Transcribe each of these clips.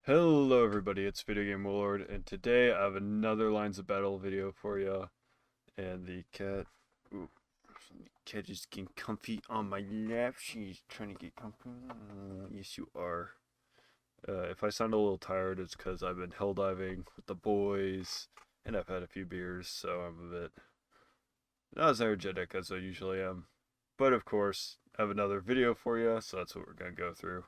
Hello everybody, it's VideoGameWarlord, and today I have another Lines of Battle video for you. And the cat, ooh, the cat is getting comfy on my lap. She's trying to get comfy. Yes, you are. If I sound a little tired, it's because I've been hell diving with the boys, and I've had a few beers, so I'm a bit not as energetic as I usually am. But of course, I have another video for you, so that's what we're gonna go through.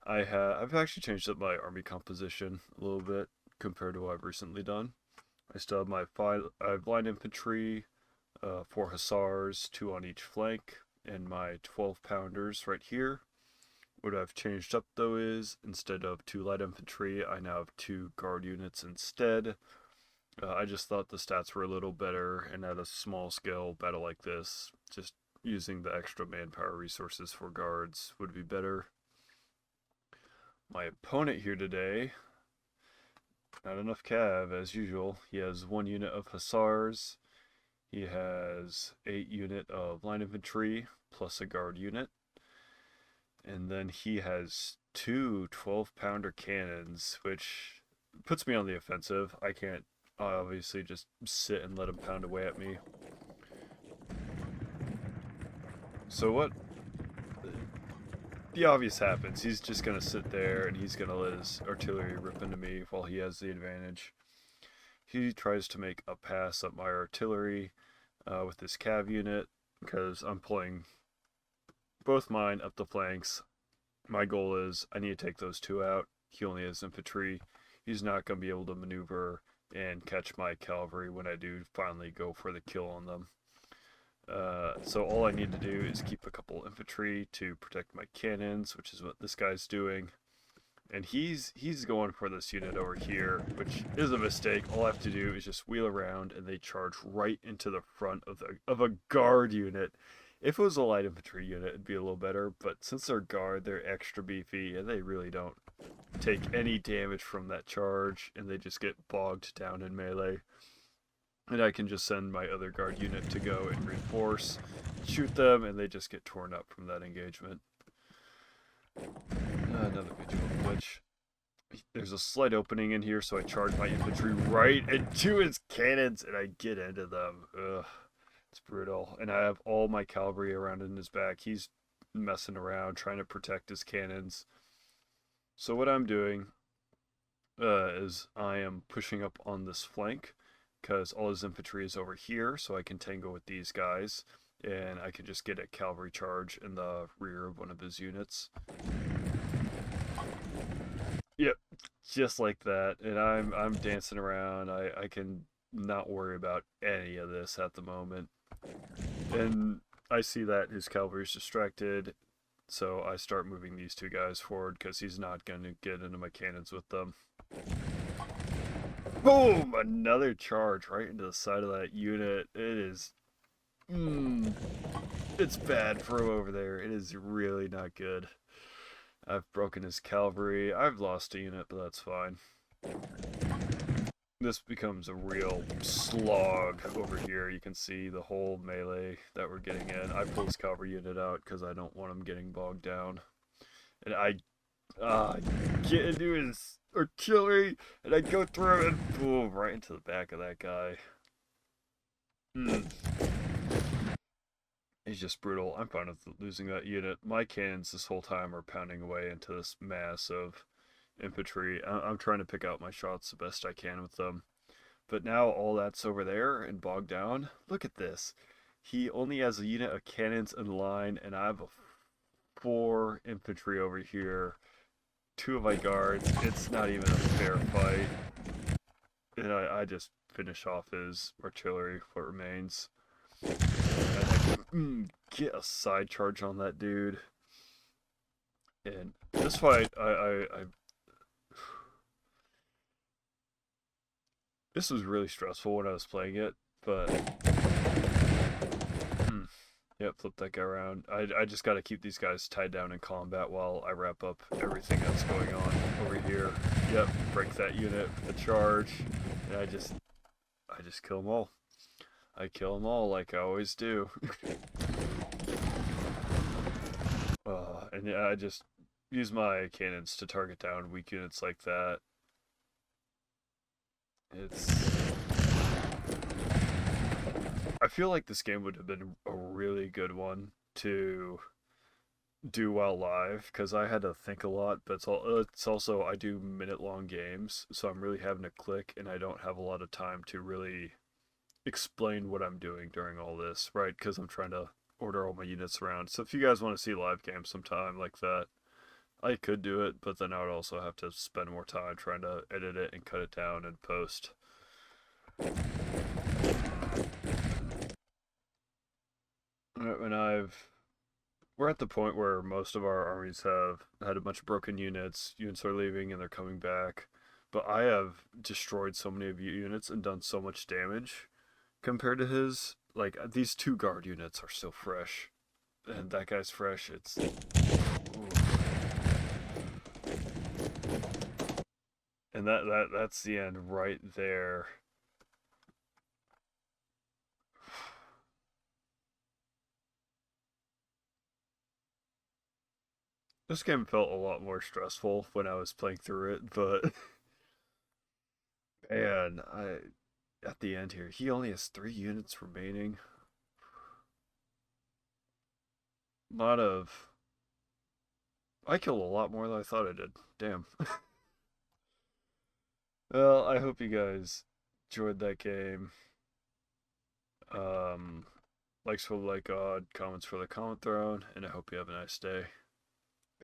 I've actually changed up my army composition a little bit compared to what I've recently done. I still have I have line infantry, 4 hussars, 2 on each flank, and my 12 pounders right here. What I've changed up though is, instead of 2 light infantry, I now have 2 guard units instead. I just thought the stats were a little better, and at a small scale battle like this, just using the extra manpower resources for guards would be better. My opponent here today, not enough cav as usual. He has 1 unit of hussars. He has 8 unit of line infantry plus a guard unit. And then he has 2 12-pounder cannons, which puts me on the offensive. I can't obviously just sit and let him pound away at me. So what the obvious happens. He's just going to sit there and he's going to let his artillery rip into me while he has the advantage. He tries to make a pass up my artillery with this cav unit because I'm pulling both mine up the flanks. My goal is I need to take those 2 out. He only has infantry. He's not going to be able to maneuver and catch my cavalry when I do finally go for the kill on them. So all I need to do is keep a couple infantry to protect my cannons, which is what this guy's doing. And he's going for this unit over here, which is a mistake. All I have to do is just wheel around and they charge right into the front of a guard unit. If it was a light infantry unit, it'd be a little better, but since they're guard, they're extra beefy and they really don't take any damage from that charge, and they just get bogged down in melee. And I can just send my other guard unit to go and reinforce, shoot them, and they just get torn up from that engagement. Another visual glitch. There's a slight opening in here, so I charge my infantry right into his cannons, and I get into them. Ugh, it's brutal. And I have all my cavalry around in his back. He's messing around, trying to protect his cannons. So what I'm doing is I am pushing up on this flank, because all his infantry is over here, so I can tango with these guys, and I can just get a cavalry charge in the rear of one of his units. Yep, just like that, and I'm dancing around. I can not worry about any of this at the moment. And I see that his cavalry is distracted, so I start moving these 2 guys forward because he's not going to get into my cannons with them. Boom! Another charge right into the side of that unit. It is... it's bad for him over there. It is really not good. I've broken his cavalry. I've lost a unit, but that's fine. This becomes a real slog over here. You can see the whole melee that we're getting in. I pull his cavalry unit out because I don't want him getting bogged down. And I get into his artillery, and I go through and boom, right into the back of that guy. He's just brutal. I'm fine with losing that unit. My cannons this whole time are pounding away into this mass of infantry. I'm trying to pick out my shots the best I can with them. But now all that's over there and bogged down. Look at this. He only has a unit of cannons in line, and I have 4 infantry over here. 2 of my guards. It's not even a fair fight. And I just finish off his artillery, what remains. And I can get a side charge on that dude. And this fight, this was really stressful when I was playing it, but yep, flip that guy around. I just got to keep these guys tied down in combat while I wrap up everything that's going on over here. Yep, break that unit with the charge, and I just kill them all. I kill them all like I always do. And yeah, use my cannons to target down weak units like that. I feel like this game would have been a really good one to do while live because I had to think a lot, but it's also I do minute-long games, so I'm really having to click, and I don't have a lot of time to really explain what I'm doing during all this, right? Because I'm trying to order all my units around. So if you guys want to see live games sometime like that, I could do it, but then I would also have to spend more time trying to edit it and cut it down and post. And we're at the point where most of our armies have had a bunch of broken units. Units are leaving and they're coming back. But I have destroyed so many of units and done so much damage compared to his. Like, these two guard units are so fresh. And that guy's fresh. It's. Ooh. And that's the end right there. This game felt a lot more stressful when I was playing through it, but man, I at the end here, he only has 3 units remaining. A lot of I killed a lot more than I thought I did. Damn. Well, I hope you guys enjoyed that game. Likes for the like God, comments for the comment throne, and I hope you have a nice day.